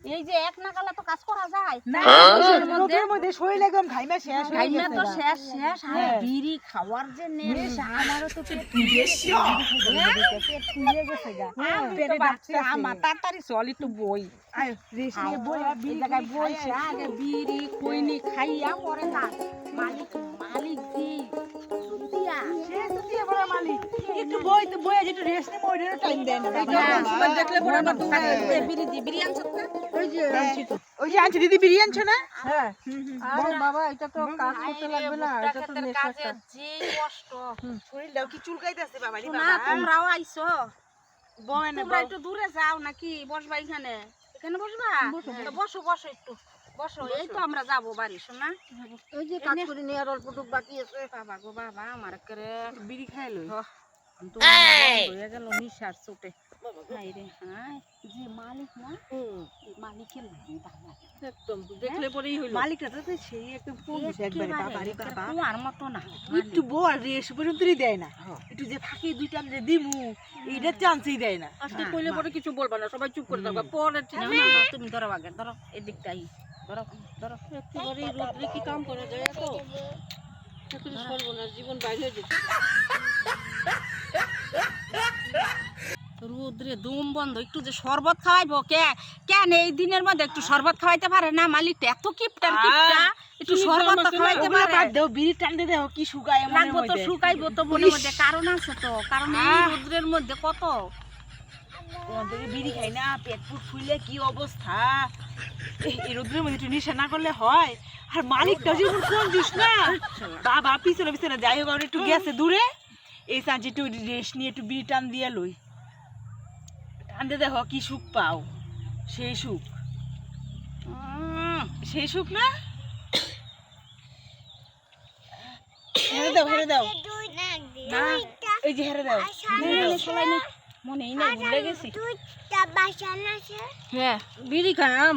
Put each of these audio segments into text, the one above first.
এই যে এক নাগালা তো কাজ করা যায় না রোদের মধ্যে শরীর একদম ঘাইমা শেষ হয়ে ঘাইমা গেছে তো গা। শেষ শেষ আর বিড়ি খাওয়ার যে নেশা আমারও তো পেট ফুলে গেছে গা পেটে ডাকছে আমার তাড়াতাড়ি চল একটু বই আয় রেশমি বই আর বিড়ি জায়গায় বইছে আগে বিড়ি খৈনি খাইয়া পরে না মালিক মালিক জি দিয়া শেষ দিয়ে বড় মালিক একটু বই তো বই একটু রেস্ট নে মোড়ের টাইম দেয় না বাবা সুপার দেখলে বড় না বিড়ি দি বিড়ি আনছত না ওই যে আনছি দিদি বিরিয়ানি আনছো না হ্যাঁ বাবা এটা তো কাজ করতে লাগবে না এটা তো নেশা কাজের যে কষ্ট শরীরটাও কি চুলকাইতেছে বাবা রে না বাবা তোমরাও আইছো বয় না তোমরা একটু দূরে যাও নাকি বসবা এখানে এখানে বসবা তো বসো বসো একটু বসো এই তো আমরা যাবো বাড়ি শোনা ওই যে কাজ করে নিয়ে আর অল্পটুক বাকি আছে বাবা গো বাবা আমার করে বিড়ি খাই লই হয়ে গেল নিশার চোটে হাই রে হাই যে মালিক না মালিকের বাবা একদম দেখলে পরেই হইলো মালিকটা তো সেই একদম কমিছে একবারে বাবা রে বাবা আর মতো না একটু বল রেস পর্যন্তই দেয় না একটু যে ফাঁকি দুইটা যে দিমু এইটা চান্সই দেয় না আজকে কইলে পরে কিছু বলবা না সবাই চুপ করে থাকবা পরে ঠিক না, না, না, তুমি ধরো আগে ধরো এদিকটাই ধরো ধরো একেবারে রোদ্রে কি কাম করা যায় এত একেবারে সর্বনাশ জীবন বাইরে হয়ে যেত রোদ্রে দম বন্ধ একটু যে শরবত খাওয়াইবো কেন এই দিনের মধ্যে একটু শরবত খাওয়াইতে পারে না মালিকটা এত কিপটা একটু শরবত তো খাওয়াইতে ওগুলা পারে বাদ দাও বিড়ি টান দে দাও কি শুকায় মনে লাগবো তো মধ্যে শুকাইবো তো মনে মধ্যে কারণ আছে তো কারণ এই রোদ্রের মধ্যে কত ওদের বিড়ি খাই না পেট ফুট ফুলে কি অবস্থা এই রোদ্রের মধ্যে একটু নেশা না করলে হয় আর মালিকটা যেমন কোন দিস না বাবা পিছনে পিছনে যাই হোক একটু গেছে দূরে এই সাঁচে একটু রেস্ট নিয়ে একটু বিড়ি টান দিয়ে লই টান দিয়ে দেখো কি সুখ পাও সেই সুখ সেই সুখ না হেরে দাও না এই যে হেরে দাও মনেই না ভুলে গেছি হ্যাঁ বিড়ি খাম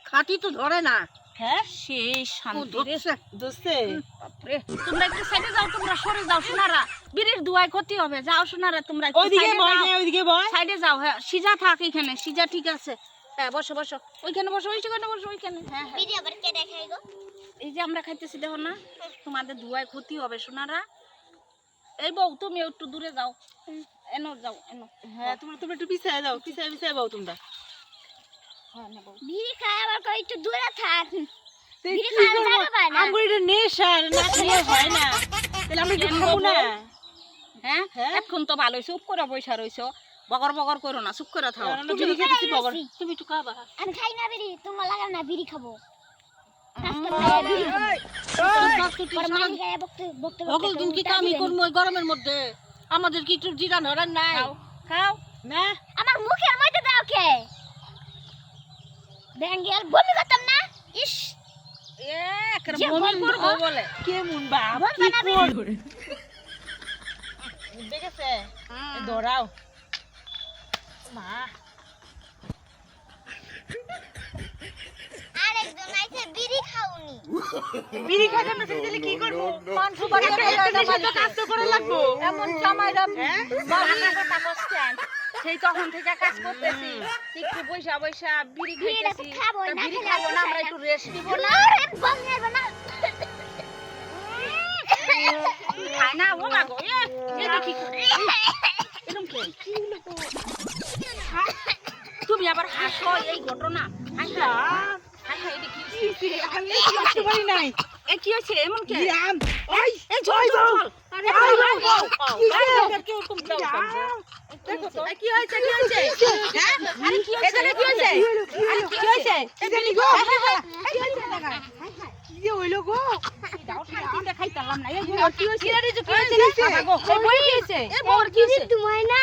খাটি তো ধরে না হ্যাঁ সেই শান্তি রে দোস্তে বাপরে তোমরা একটু সাইডে যাও তোমরা সরে যাও সোনারা বিড়ির দুয়ায় ক্ষতি হবে যাও সোনারা তোমরা ওইদিকে বয় না ওইদিকে বয় সাইডে যাও হ্যাঁ সিজা থাক এখানে সিজা ঠিক আছে হ্যাঁ বসো বসো ওইখানে বসো ওইখানে বসো ওইখানে হ্যাঁ হ্যাঁ বিড়ি আবার কে দেখাই গো এই যে আমরা খাইতেছি দেখো না তোমাদের ধুয়ায় ক্ষতি হবে সোনারা এই বউ তুমি একটু দূরে যাও এনো যাও এনো হ্যাঁ তোমরা তোমরা একটু পিছায় যাও পিছায় বাও তোমরা হ্যাঁ নেবো বিড়ি খাই আবার কই একটু দূরে থাক কি করবো আমার এটা নেশা না খেলে হয় না তাহলে আমরা একটু খাবো না হ্যাঁ এখন তো ভালো হয়েছে উপ করে পয়সা রয়েছে বগর বগর করো না চুপ করে থাও আমরা বিড়ি খেতেছি বগর তুমি একটু খাবা আমি খাই না বিড়ি তোমার লাগা না বিড়ি খাবো সকল দিন কি কামই করবো ওই গরমের মধ্যে আমাদের কি একটু জিরান হরান নাই খাও না আমার মুখের মধ্যে দাও কে ব্যাঙ্গেল বমি করতাম না ইস একটা বমি করবো বলে কেমন বাপ বলবা না বিড়ি দেখেছে দৌড়াও মা আরেকজন আইছে বিড়ি খাওনি বিড়ি খাইতে না দিলে কি করবো পান সুপারি কাজ তো করা লাগবো এমন জামাইরা কথা বসছেন সেই তখন থেকে কাজ করতেছি একটু বৈশা বৈশা বিড়ি খাইতেছি খাবো না বিড়ি খাবো না আমরা একটু রেস্ট নিব না আরে বঙ্গের না খাই না ও না গো এটা কি এরকম কি তুমি আবার হাসো এই ঘটনা হাসা হাসা এটা কি আমি আসতে পারি নাই এ কি হয়েছে এমন কে রাম ওই এই জল জল আরে কি হয়েছে কি হয়েছে হ্যাঁ আরে কি হয়েছে কি হয়েছে আরে কি হয়েছে কি জানি গো কি যে হইলো গো দাও শান্তিতে খাইতাম না এই কি হয়েছে কি হয়েছে বাবা গো এই বই কি হয়েছে এ বউর কি হয়েছে তোমায় না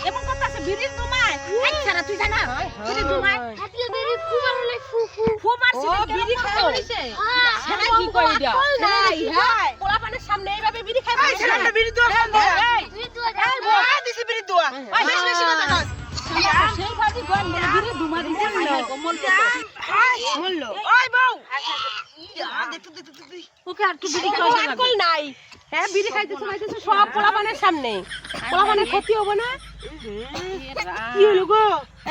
এমন কথা আছে বিড়ির দুমায় আচ্ছা তুই জানা বিড়ির দুমায় হাতিয়ে বিড়ি ফুমার হলে ফুফু ফু মারছি বিড়ি খাওয়া হইছে সেটা কি কই দিয়া হাই হাই পোলা পানের সামনে এইভাবে বিড়ি খাইবা এই ছেলেটা বিড়ি দোয়া খান দে বিড়ি তো এই বউ দিছি বিড়ি দোয়া ওই বেশি বেশি কথা কস সেই ভাজি গন বিড়ি দুমা দিছে কমল তো বললো ওই বউ ওকে আর একটু বিড়ি খাওয়া লাগবে নাই হ্যাঁ বিড়ি খাইতেছে সব পোলাপানের সামনে, পোলাপানের ক্ষতি হবে না? কি হলো গো?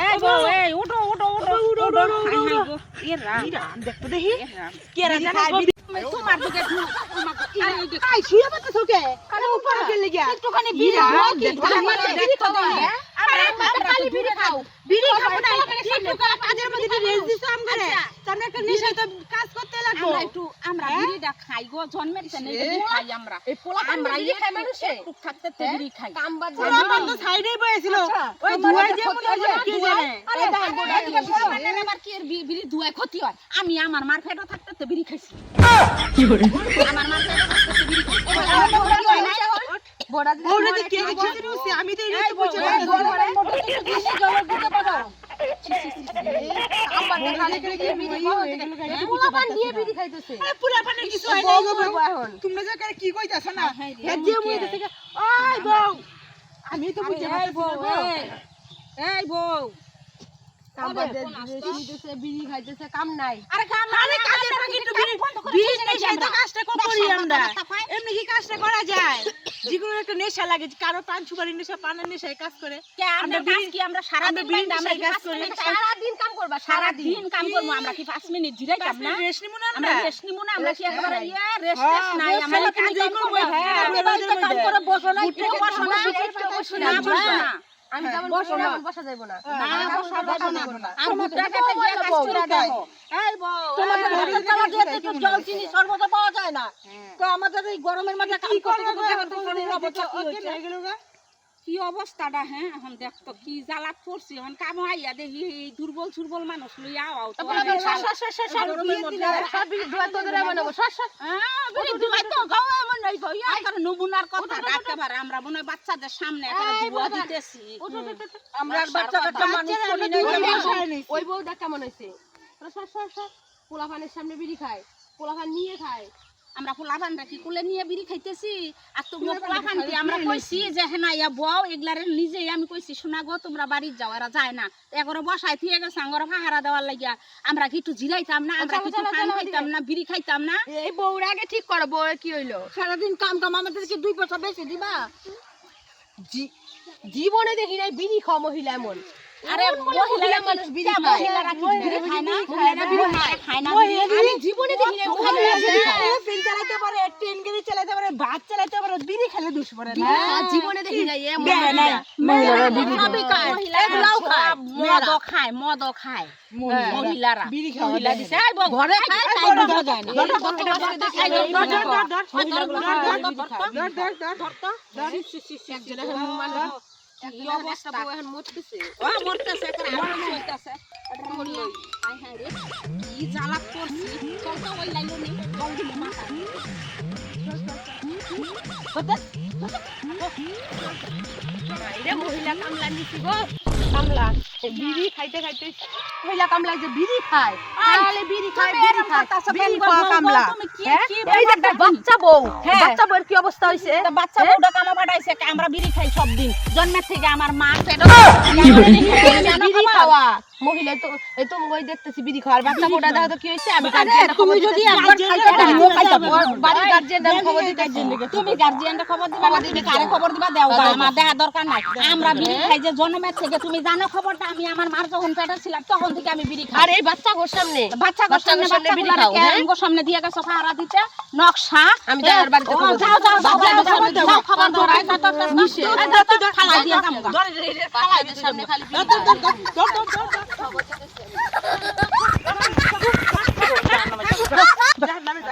এই বউ এই উঠো উঠো উঠো উঠো উঠো হাই হাই গো এ রাম দেখো দেখি কে রা জানা তোমার দিকে আই শুয়ে পাতে তোকে আরে উপরে কে লাগিয়া একটুখানি বিড়ি খাও কি আমাদের দেখতো দাও আমরা খালি বিড়ি খাও বিড়ি খাবো না একটু কাজের মধ্যে রেস্ট দিছ আমগরে তোমরা একটা নেশায় তো কাজ করতে লাগবো আমরা বিড়িটা খাই গো জন্মের থেকে বিড়ি খাই আমরা এই পোলা আমরা বিড়ি খাই মানুষে একটু থাকতে তো বিড়ি খাই কাম বাদ আমার তো সাইডেই বসেছিল ওই ধুয়াই যে মনে হয় কি জানে আরে আমার কি এর বিড়ি ধুয়ায় ক্ষতি হয় আমি আমার মার পেটে থাকতে তো বিড়ি খাইছি কি করে আমার মার পেটে থাকতে তো বিড়ি খাইছি বড়া ওরে যে কে কিছু দিছে আমি তো এটা বুঝতে পারি তোমরা যে কি কইতাছ না যে মুইতেছে ওই বউ আমি তো বুঝতে পারছি এই বউ বিড়ি খাইতেছে কাম নাই। আরে কাম আরে কাজের ফাঁকে একটু বিড়ি নেশায় তো কাজটা করি আমরা এমনি কি কাজটা করা যায় যেগুলো একটা নেশা লাগে কারো পান সুপারি নেশা পানের নেশায় কাজ করে আমরা কাজ কি আমরা সারা দিন বিড়ি আমরা নেশায় কাজ করি সারা দিন কাম করবা সারা দিন কাম করব আমরা কি 5 মিনিট জিরাইতাম না রেস্ট নিমু না আমরা রেস্ট নিমু না আমরা কি একবারে রেস্ট নাই আমরা কাজ করব কাম করে বসো না একটু বসো না একটু বসো না বসো না আমি যেমন বসা যাইব না। না বসা যাবে না আর মুখটা কাটে গিয়ে কাজ করে দাও এই বউ তোমাদের ঘরের তালা দিয়ে তো জল চিনি সর্বদা পাওয়া যায় না, তো আমাদের এই গরমের মধ্যে কাম করতে কি অবস্থাটা হ্যাঁ এখন দেখতো কি জ্বালা পড়ছি এখন কাম আইয়া দেখি এই দুর্বল সুর্বল মানুষ লইয়া আও তো নমুনার কথা একেবারে আমরা মনে হয় বাচ্চাদের সামনে দিতেছি আমরা বাচ্চা কাচ্চা মানুষ করি না। ওই বউটা কেমন হয়েছে? পোলাপানের সামনে বিড়ি খায়, পোলাপান নিয়ে খায়। আমরা পোলাপানরা কি কুলে নিয়ে বিড়ি খাইতেছি আর তোমরা পোলাপানকে আমরা কইছি যে হ্যাঁ না ইয়া বউ এগুলারে নিজেই আমি কইছি শোনা গো তোমরা বাড়ির যাও এরা যায় না এগরে বসাই থিয়ে গেছে আঙ্গরে পাহারা দেওয়ার লাগিয়া আমরা কি একটু জিরাইতাম না আমরা কিছু পান খাইতাম না বিড়ি খাইতাম না এই বউর আগে ঠিক করো, বউ কি হইলো? সারাদিন কাম কাম আমাদেরকে 2 পয়সা বেশি দিবা? জীবনে দেখি নাই বিড়ি খাওয়া মহিলা এমন। আরে মহিলা মানুষ বিড়ি খায় মহিলারা কি বিড়ি খায় না মহিলারা বিড়ি খায় না আমি জীবনে দেখি নাই মহিলা বিড়ি খায়। ফিল চালাতে পারে ট্রেন গাড়ি চালাতে পারে বাস চালাতে পারে বিড়ি খেলে দুষ পড়ে না জীবনে দেখি নাই এমন মহিলারা বিড়ি সবই খায়, এগুলাও খায় মদ খায় মহিলারা বিড়ি খাওয়া মহিলা দিছে এই বউ ঘরে খায় তাই বোঝা যায় না। কি অবস্থা, বউ এখন মরতেছে। মরতেছে মরতেছে কি জ্বালা করছি চল তো ওই লাইলো নি বল দিলে মাথা রে মহিলা কামলা নিছি গো, কামলা বিড়ি খাইতে খাইতে মহিলা কামলা যে বিড়ি খায়, তাহলে বিড়ি খায় বিড়ি খায় বিড়ি খাওয়া কামলা তুমি কি কি এই যে একটা বাচ্চা বউ, হ্যাঁ। বাচ্চা বউর কি অবস্থা হইছে? বাচ্চা বউটা কামা পাঠাইছে আমরা বিড়ি খাই সব দিন জন্মের থেকে আমার মা পেট বিড়ি খাওয়া মহিলা তো এই তো মই দেখতেছি বিড়ি খাওয়ার, বাচ্চা বউটা দেখো তো কি হইছে। আমি গার্জিয়ানকে খবর যদি একবার বাড়ির গার্জিয়ানকে খবর দিতে তুমি গার্জিয়ানকে খবর দিবা না তুমি কারে খবর দিবা দাও আমার দেখা দরকার নাই আমরা বিড়ি খাই যে জন্মের থেকে তুমি জানো খবরটা আমি আমার মার যখন পেটে ছিলাম তখন থেকে আমি বিড়ি খাই আর এই বাচ্চা ঘর সামনে বাচ্চা সামনে বিড়ি খাও আঙ্গো সামনে দিয়ে গেছো পাহারা দিতে নকশা আমি যাই আর বাড়িতে খবর যাও যাও যাও খবর ধরাই না তো নিচে খালা দিয়ে যাবো পালাইদের সামনে খালি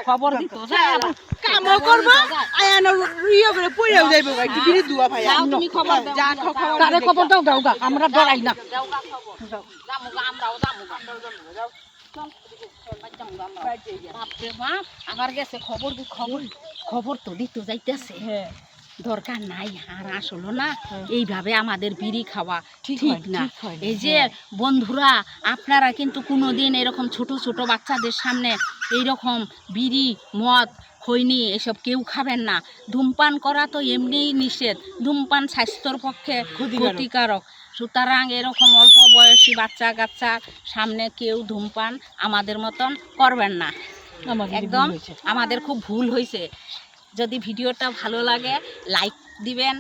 খবর দিত কাম করব আয়ান রিও করে পড়েও যাইবো একটু বিড়ি দুয়া ভাই যাও তুমি খবর দাও যা খবর কারে খবর দাও দাও গা, আমরা ডরাই না। দাও গা খবর যামুগা আমরাও যামুগা চল বাপরে বাপ আমার গেছে খবর খবর তো দিত যাইতেছে দরকার নাই আর আসলো না এইভাবে আমাদের বিড়ি খাওয়া ঠিক না। এই যে বন্ধুরা আপনারা কিন্তু কোনোদিন এরকম ছোট ছোট বাচ্চাদের সামনে এইরকম বিড়ি মদ খৈনি এসব কেউ খাবেন না। ধূমপান করা তো এমনিই নিষেধ, ধূমপান স্বাস্থ্যর পক্ষে ক্ষতিকারক। সুতরাং এরকম অল্প বয়সী বাচ্চা কাচ্চার সামনে কেউ ধূমপান আমাদের মতন করবেন না। একদম আমাদের খুব ভুল হয়েছে। যদি ভিডিওটা ভালো লাগে লাইক দিবেন,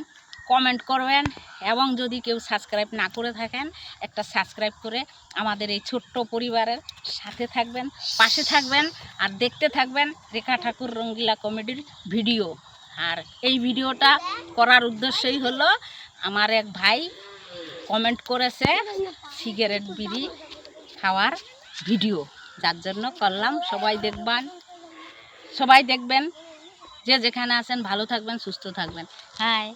কমেন্ট করবেন, এবং যদি কেউ সাবস্ক্রাইব না করে থাকেন একটা সাবস্ক্রাইব করে আমাদের এই ছোট্ট পরিবারের সাথে থাকবেন, পাশে থাকবেন, আর দেখতে থাকবেন রেখা ঠাকুর রঙ্গিলা কমেডির ভিডিও। আর এই ভিডিওটা করার উদ্দেশ্যই হলো আমার এক ভাই কমেন্ট করেছে সিগারেট বিড়ি খাওয়ার ভিডিও, যার জন্য করলাম। সবাই দেখবেন, যে যেখানে আছেন ভালো থাকবেন, সুস্থ থাকবেন। হাই।